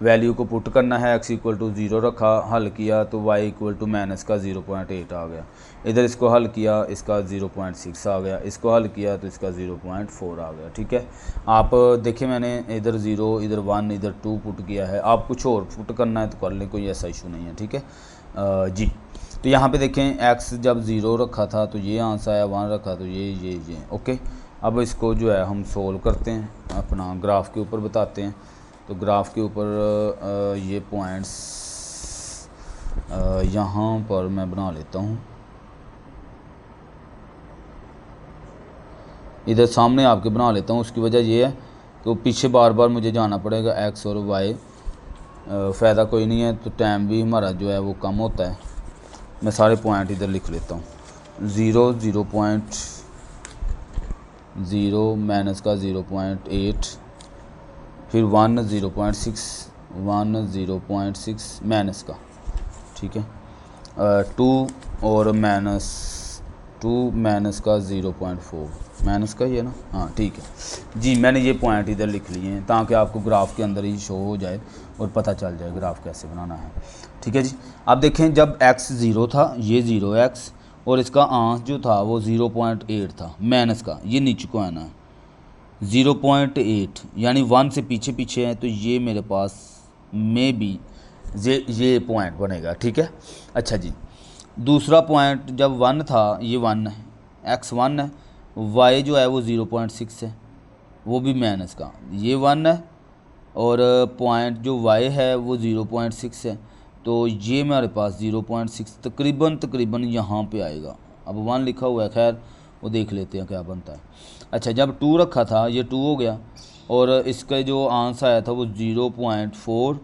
वैल्यू को पुट करना है, x = 0 रखा, हल किया तो y = -0.8 आ गया, इधर इसको हल किया, इसका 0.6 आ गया, इसको हल किया तो इसका 0.4 आ गया, ठीक है। आप देखें मैंने इधर 0, इधर 1, इधर 2 पुट किया है, आप कुछ और पुट करना है तो कर लें, कोई ऐसा इशू नहीं है, ठीक है जी। तो यहाँ पे देखें x जब 0 रखा था तो ये आंसर आया, 1 रखा तो ये ओके। अब इसको जो है हम सोल्व करते हैं, अपना ग्राफ के ऊपर बताते हैं। तो ग्राफ के ऊपर ये पॉइंट्स यहाँ पर मैं बना लेता हूँ, इधर सामने आपके बना लेता हूँ। उसकी वजह ये है कि पीछे बार बार मुझे जाना पड़ेगा, x और y फ़ायदा कोई नहीं है, तो टाइम भी हमारा जो है वो कम होता है। मैं सारे पॉइंट इधर लिख लेता हूँ, 0 0.0 माइनस का 0.8, फिर 1 0.6 1 0.6 माइनस का, ठीक है, 2 और -2 माइनस का 0.4 माइनस का ही है ना, हाँ ठीक है जी। मैंने ये पॉइंट इधर लिख लिए हैं ताकि आपको ग्राफ के अंदर ही शो हो जाए और पता चल जाए ग्राफ कैसे बनाना है, ठीक है जी। अब देखें जब x 0 था, ये 0x और इसका आंस जो था वो 0.8 था माइनस का, ये नीचे को आना है 0.8 यानी 1 से पीछे पीछे है, तो ये मेरे पास में भी ये पॉइंट बनेगा, ठीक है। अच्छा जी, दूसरा पॉइंट जब 1 था, ये 1 है, x 1 है, y जो है वो 0.6 है, वो भी माइनस का, ये 1 है और पॉइंट जो y है वो 0.6 है, तो ये मेरे पास 0.6 तकरीबन यहाँ पे आएगा। अब 1 लिखा हुआ है, खैर वो देख लेते हैं क्या बनता है। अच्छा, जब 2 रखा था ये 2 हो गया और इसका जो आंसर आया था वो 0.4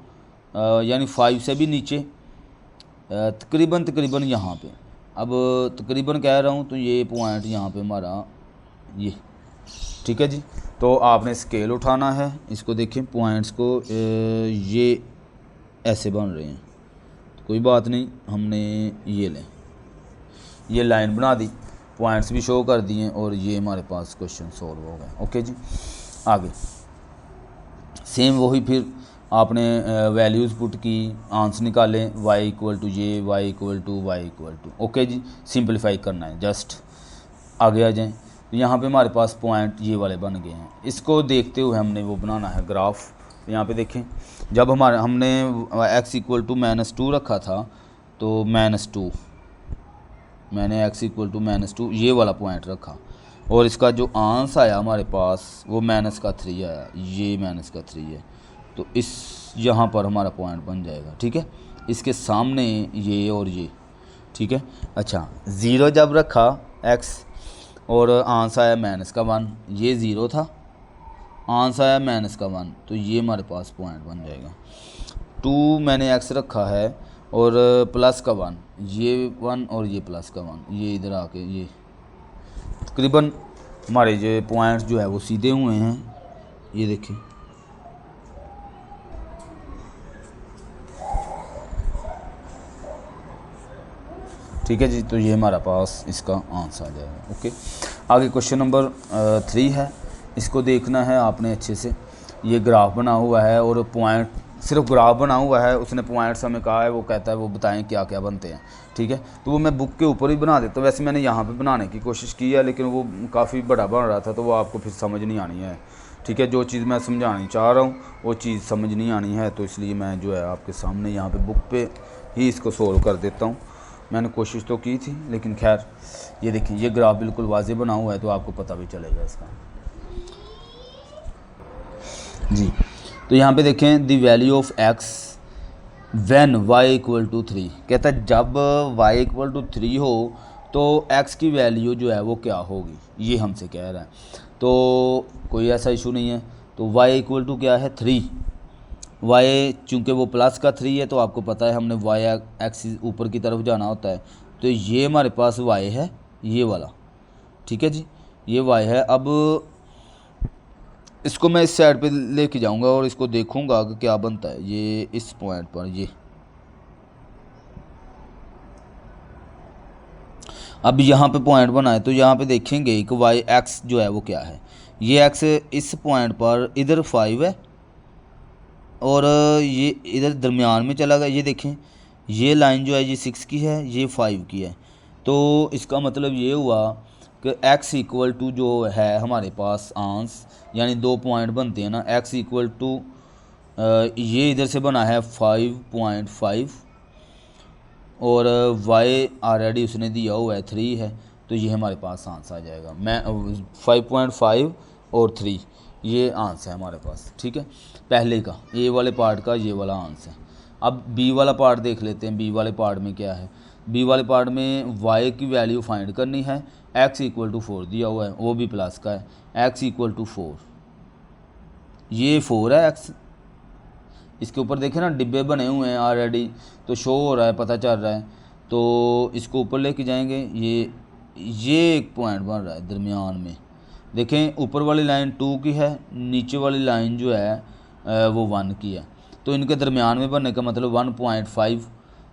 यानी 5 से भी नीचे, तकरीबन यहाँ पे। अब तकरीबन कह रहा हूँ तो ये पॉइंट यहाँ पे हमारा ये, ठीक है जी। तो आपने स्केल उठाना है, इसको देखें पॉइंट्स को, ये ऐसे बन रहे हैं, तो कोई बात नहीं, हमने ये लें, ये लाइन बना दी, पॉइंट्स भी शो कर दिए और ये हमारे पास क्वेश्चन सॉल्व हो गया। ओके जी, आगे सेम वही, फिर आपने वैल्यूज़ पुट की, आंसर निकालें, y इक्वल टू ये, y equal to y equal to. Okay जी, सिंपलीफाई करना है, जस्ट आगे आ जाएं। तो यहाँ पे हमारे पास पॉइंट ये वाले बन गए हैं, इसको देखते हुए हमने वो बनाना है ग्राफ। तो यहाँ पे देखें, जब हमने x इक्वल टू -2 रखा था, तो -2 मैंने x इक्वल टू -2 ये वाला पॉइंट रखा और इसका जो आंसर आया हमारे पास वो -3 आया, ये -3 है, तो इस यहाँ पर हमारा पॉइंट बन जाएगा, ठीक है। इसके सामने ये और ये, ठीक है। अच्छा, 0 जब रखा x और आंसर आया -1, ये 0 था, आंसर आया -1, तो ये हमारे पास पॉइंट बन जाएगा। 2 मैंने x रखा है और +1, ये 1 और ये +1, ये इधर आके ये तकरीबन हमारे जो पॉइंट्स जो है वो सीधे हुए हैं, ये देखिए। ठीक है जी, तो ये हमारा पास इसका आंसर आ जाएगा। ओके, आगे क्वेश्चन नंबर 3 है, इसको देखना है आपने अच्छे से। ये ग्राफ बना हुआ है और पॉइंट, सिर्फ ग्राफ बना हुआ है, उसने पॉइंट्स हमें कहा है, वो कहता है वो बताएं क्या क्या बनते हैं, ठीक है। तो वो मैं बुक के ऊपर ही बना देता हूँ, वैसे मैंने यहाँ पे बनाने की कोशिश की है लेकिन वो काफ़ी बड़ा बन रहा था, तो वो आपको फिर समझ नहीं आनी है, ठीक है। जो चीज़ मैं समझानी चाह रहा हूँ वो चीज़ समझ नहीं आनी है, तो इसलिए मैं जो है आपके सामने यहाँ पर बुक पर ही इसको सोल्व कर देता हूँ। मैंने कोशिश तो की थी लेकिन खैर, ये देखिए ये ग्राफ बिल्कुल वाज़ेह बना हुआ है, तो आपको पता भी चलेगा इसका जी। तो यहाँ पे देखें, the value of x when y equal to 3, कहता है जब y इक्वल टू 3 हो तो x की वैल्यू जो है वो क्या होगी, ये हमसे कह रहा है। तो कोई ऐसा इशू नहीं है, तो y इक्वल टू क्या है 3, y चूँकि वो प्लस का 3 है तो आपको पता है हमने y एक्सिस ऊपर की तरफ जाना होता है, तो ये हमारे पास y है, ये वाला, ठीक है जी, ये y है। अब इसको मैं इस साइड पे लेके जाऊंगा और इसको देखूंगा कि क्या बनता है, ये इस पॉइंट पर, ये अब यहाँ पे पॉइंट बनाए तो यहाँ पे देखेंगे कि y x जो है वो क्या है। ये x इस पॉइंट पर इधर 5 है और ये इधर दरमियान में चला गया, ये देखें ये लाइन जो है ये 6 की है, ये 5 की है, तो इसका मतलब ये हुआ कि x इक्वल टू जो है हमारे पास आंस, यानी 2 पॉइंट बनते हैं ना, x इक्वल टू ये इधर से बना है 5.5 और y ऑलरेडी उसने दिया हुआ है 3 है, तो ये हमारे पास आंसर आ जाएगा। मैं 5.5 और 3 ये आंसर है हमारे पास, ठीक है, पहले का ए वाले पार्ट का ये वाला आंसर है। अब बी वाला पार्ट देख लेते हैं, बी वाले पार्ट में क्या है। बी वाले पार्ट में y की वैल्यू फाइंड करनी है, x इक्वल टू 4 दिया हुआ है, वो भी प्लस का है, x इक्वल टू 4, ये 4 है x, इसके ऊपर देखें ना डिब्बे बने हुए हैं ऑलरेडी, तो शो हो रहा है, पता चल रहा है, तो इसको ऊपर लेके जाएंगे, ये ये एक पॉइंट बन रहा है दरमियान में। देखें ऊपर वाली लाइन 2 की है, नीचे वाली लाइन जो है वो 1 की है, तो इनके दरमियान में बनने का मतलब 1.5,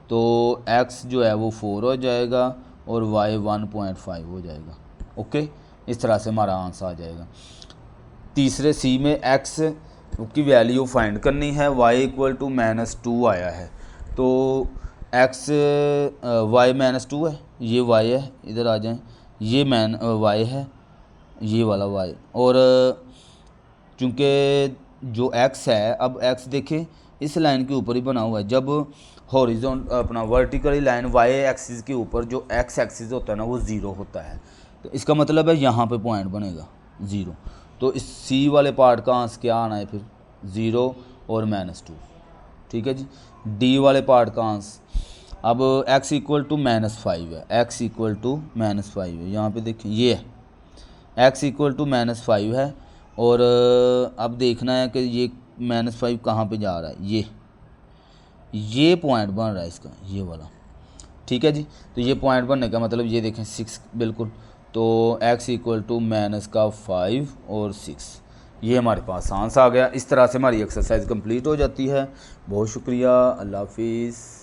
तो x जो है वो 4 हो जाएगा और y 1.5 हो जाएगा। ओके, इस तरह से हमारा आंसर आ जाएगा। तीसरे सी में x की वैल्यू फाइंड करनी है, y इक्वल टू -2 आया है, तो x y -2 है, ये y है, इधर आ जाएं, ये y है, ये वाला y, और चूँकि जो x है, अब x देखें इस लाइन के ऊपर ही बना हुआ है। जब हॉरिजॉन अपना वर्टिकली लाइन y एक्सिस के ऊपर जो x एक्सिस होता है ना वो 0 होता है, तो इसका मतलब है यहाँ पे पॉइंट बनेगा 0। तो इस c वाले पार्ट का आंसर क्या आना है फिर 0 और -2। ठीक है जी। d वाले पार्ट का आंसर अब x इक्वल टू -5 है, x इक्वल टू -5 है, यहाँ पे देखें ये है x इक्वल टू -5 है, और अब देखना है कि ये -5 कहाँ पे जा रहा है, ये पॉइंट बन रहा है इसका, ये वाला। ठीक है जी, तो ये पॉइंट बनने का मतलब ये देखें 6 बिल्कुल, तो x इक्वल टू -5 और 6, ये हमारे पास आंसर आ गया। इस तरह से हमारी एक्सरसाइज कंप्लीट हो जाती है। बहुत शुक्रिया, अल्लाह हाफिज़।